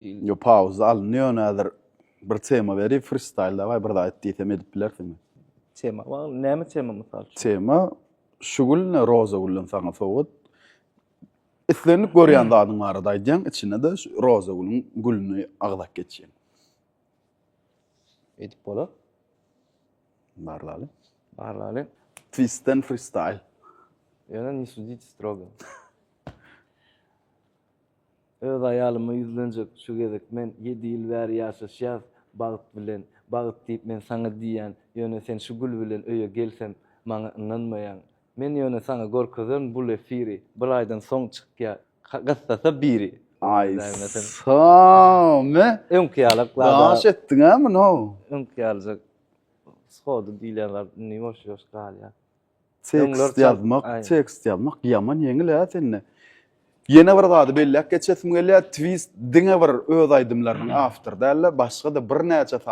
Yo pause alınıyor nedir? Bir tema veri freestyle'da var bir da ettiysem edip bilersin. Tema var. Näme tema misal? Tema şugul ne roza gulun sana soğut. İslerini görýän zadyň aradaýdan içine de şu roza gulunu agdak geçýän. Edip bolar. Barlaly. Barlaly. Twist and freestyle. Ýöne ni судить strogo. Öz aýalymy yüzlenjek şu gezek men 7 ýyl bäri ýaşaşýas bagyt bilen, bagyt diýip men saňa diýen, ýöne sen şu gül bilen öýe gelsem maňa inanmaýan. Men ýöne saňa görkezem bu lefiri, bir aýdan soň çykýa gassasa biri. Ay same. Öňkiýalyklar. Daş etdiň hem no. Öňkiýaljak. Schody diýlerler, ni boş galýa. Tekst yazmak yaman yeňil ha senne. Yine bir zady bellek geçesim gelýär, twist diňe bir öz aýdymlaryň after dälle, başga da bir näçe